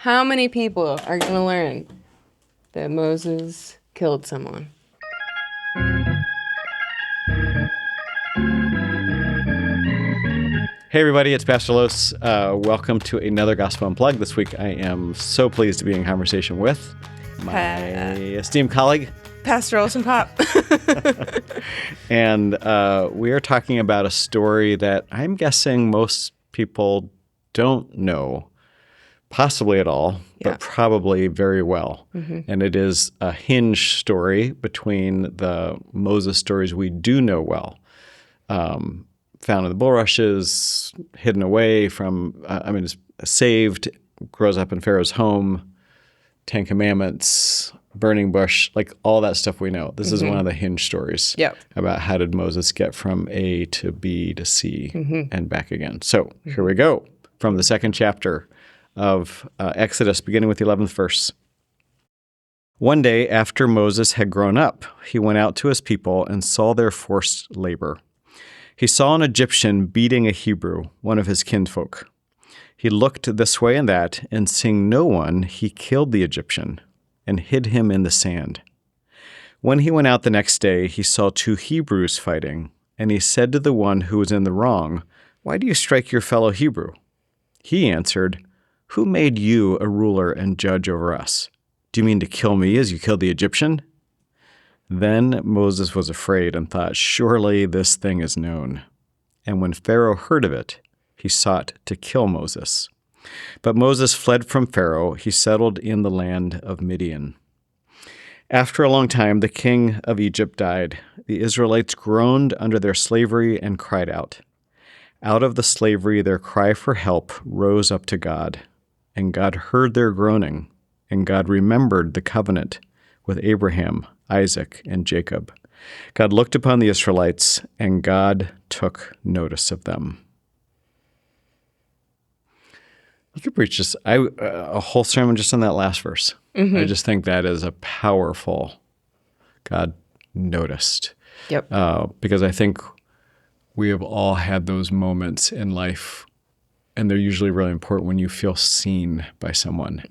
How many people are going to learn that Moses killed someone? Hey everybody, it's Pastor Los. Welcome to another Gospel Unplugged. This week I am so pleased to be in conversation with my esteemed colleague, Pastor Olson Popp. and we are talking about a story that I'm guessing most people don't know, possibly at all, but probably very well. Mm-hmm. And it is a hinge story between the Moses stories we do know well. Found in the bulrushes, hidden away from, saved, grows up in Pharaoh's home, Ten Commandments, burning bush, like all that stuff we know. This is one of the hinge stories about how did Moses get from A to B to C and back again. So here we go from the second chapter of Exodus, beginning with the 11th verse. One day after Moses had grown up, he went out to his people and saw their forced labor. He saw an Egyptian beating a Hebrew, one of his kinfolk. He looked this way and that, and seeing no one, he killed the Egyptian and hid him in the sand. When he went out the next day, he saw two Hebrews fighting, and he said to the one who was in the wrong, "Why do you strike your fellow Hebrew?" He answered, "Who made you a ruler and judge over us? Do you mean to kill me as you killed the Egyptian?" Then Moses was afraid and thought, "Surely this thing is known." And when Pharaoh heard of it, he sought to kill Moses. But Moses fled from Pharaoh. He settled in the land of Midian. After a long time, the king of Egypt died. The Israelites groaned under their slavery and cried out. Out of the slavery, their cry for help rose up to God. And God heard their groaning, and God remembered the covenant with Abraham, Isaac, and Jacob. God looked upon the Israelites, and God took notice of them. You could preach just a whole sermon just on that last verse. I just think that is a powerful God noticed. Yep. Because I think we have all had those moments in life, and they're usually really important when you feel seen by someone.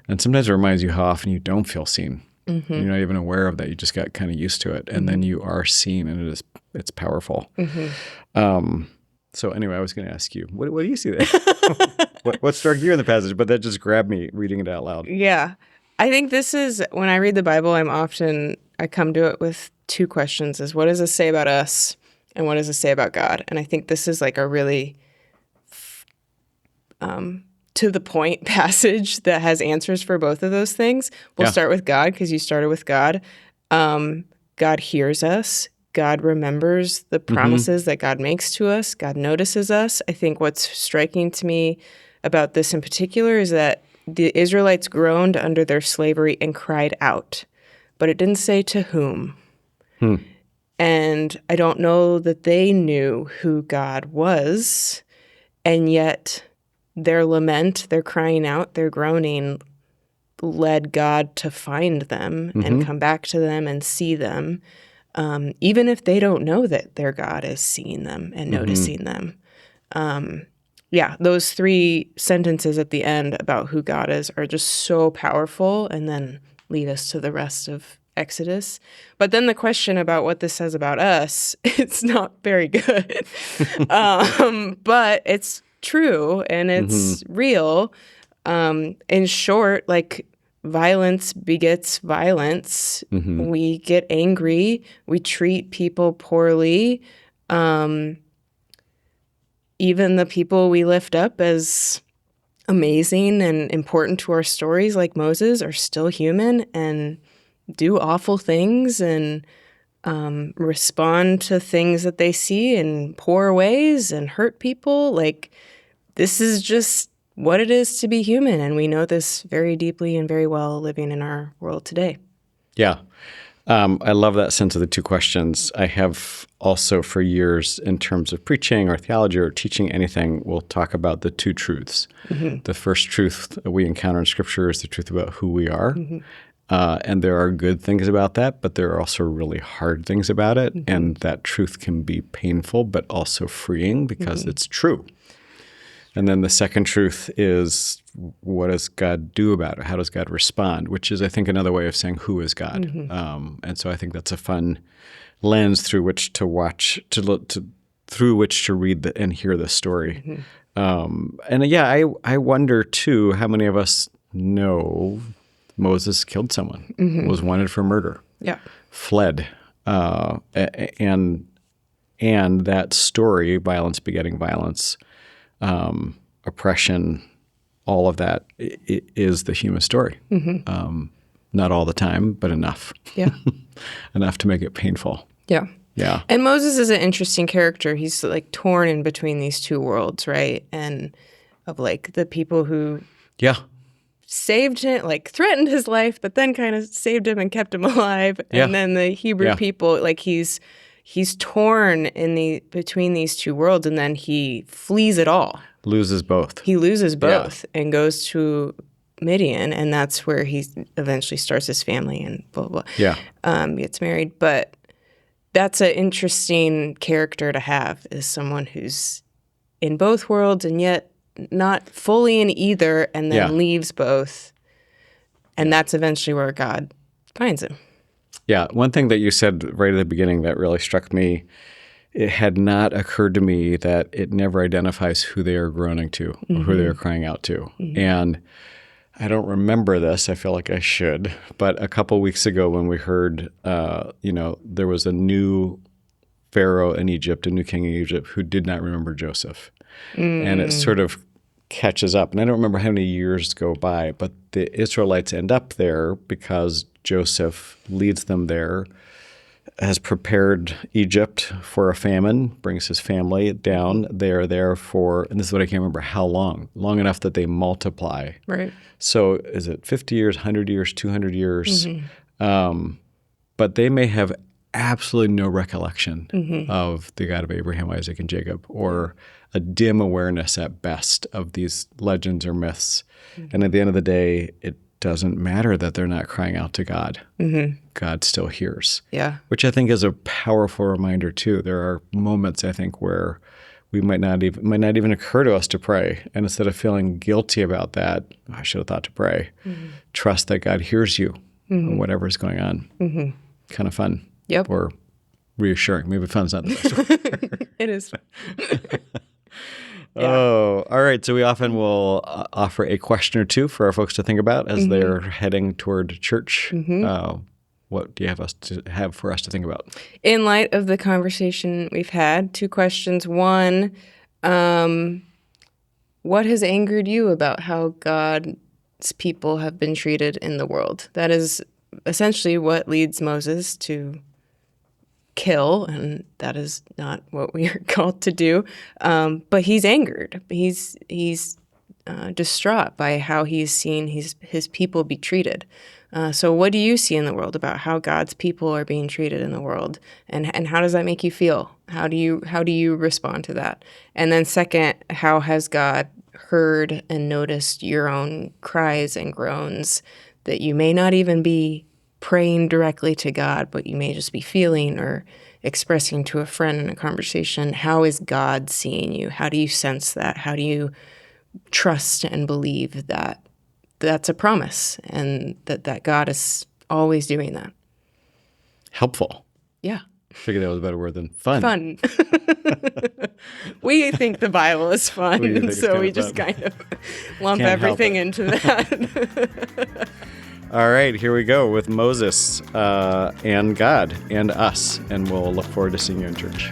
And sometimes it reminds you how often you don't feel seen. You're not even aware of that. You just got kind of used to it, and then you are seen, and it's powerful. So anyway, I was going to ask you, what do you see there? what struck you in the passage? But that just grabbed me reading it out loud. Yeah. I think this is, when I read the Bible, I come to it with two questions, is what does this say about us, and what does this say about God? And I think this is like a really to the point passage that has answers for both of those things. We'll start with God because you started with God. God hears us. God remembers the promises that God makes to us. God notices us. I think what's striking to me about this in particular is that the Israelites groaned under their slavery and cried out, but it didn't say to whom. And I don't know that they knew who God was, and yet their lament, their crying out, their groaning led God to find them and come back to them and see them, even if they don't know that their God is seeing them and noticing them. Those three sentences at the end about who God is are just so powerful and then lead us to the rest of Exodus. But then the question about what this says about us, it's not very good. But it's true and it's real. In short, like violence begets violence. We get angry. We treat people poorly. Even the people we lift up as amazing and important to our stories, like Moses, are still human and do awful things and respond to things that they see in poor ways and hurt people. Like, this is just what it is to be human, and we know this very deeply and very well living in our world today. Yeah. I love that sense of the two questions. I have also for years, in terms of preaching or theology or teaching anything, we'll talk about the two truths. The first truth that we encounter in Scripture is the truth about who we are. And there are good things about that, but there are also really hard things about it. And that truth can be painful, but also freeing because it's true. And then the second truth is, what does God do about it? How does God respond? Which is, I think, another way of saying, who is God? And so I think that's a fun lens through which to watch, through which to read and hear the story. And yeah, I wonder too, how many of us know Moses killed someone, was wanted for murder, fled, and that story, violence begetting violence, oppression, all of that is the human story. Not all the time, but enough. Yeah. Enough to make it painful. Yeah. Yeah. And Moses is an interesting character. He's like torn in between these two worlds, right? And of like the people who saved him, like threatened his life, but then kind of saved him and kept him alive. And then the Hebrew people, like he's torn in between these two worlds, and then he flees it all. Loses both. He loses both and goes to Midian, and that's where he eventually starts his family and blah, blah, blah. Yeah. Gets married. But that's an interesting character to have, is someone who's in both worlds and yet not fully in either, and then leaves both. And that's eventually where God finds him. Yeah. One thing that you said right at the beginning that really struck me, it had not occurred to me that it never identifies who they are groaning to or who they are crying out to. And I don't remember this. I feel like I should. But a couple weeks ago when we heard, there was a new Pharaoh in Egypt, a new king in Egypt, who did not remember Joseph. And it sort of catches up. And I don't remember how many years go by, but the Israelites end up there because Joseph leads them there, has prepared Egypt for a famine, brings his family down. They're there for, and this is what I can't remember how long enough that they multiply. Right. So is it 50 years, 100 years, 200 years? But they may have absolutely no recollection of the God of Abraham, Isaac, and Jacob, or a dim awareness at best of these legends or myths. And at the end of the day, it doesn't matter that they're not crying out to God. God still hears. Yeah. Which I think is a powerful reminder too. There are moments, I think, where we might not even occur to us to pray. And instead of feeling guilty about that, I should have thought to pray. Trust that God hears you or whatever is going on. Kind of fun. Yep. Or reassuring. Maybe fun's not the best word. It is fun. Oh, all right. So we often will offer a question or two for our folks to think about as they're heading toward church. What do you have for us to think about? In light of the conversation we've had, two questions. One, what has angered you about how God's people have been treated in the world? That is essentially what leads Moses to kill, and that is not what we are called to do. But he's angered. He's distraught by how he's seen his people be treated. So what do you see in the world about how God's people are being treated in the world, and how does that make you feel? How do you respond to that? And then second, how has God heard and noticed your own cries and groans that you may not even be praying directly to God, but you may just be feeling or expressing to a friend in a conversation? How is God seeing you? How do you sense that? How do you trust and believe that that's a promise and that God is always doing that? Helpful. Yeah. I figured that was a better word than fun. Fun. We think the Bible is fun, so we just kind of lump everything into that. All right, here we go with Moses and God and us, and we'll look forward to seeing you in church.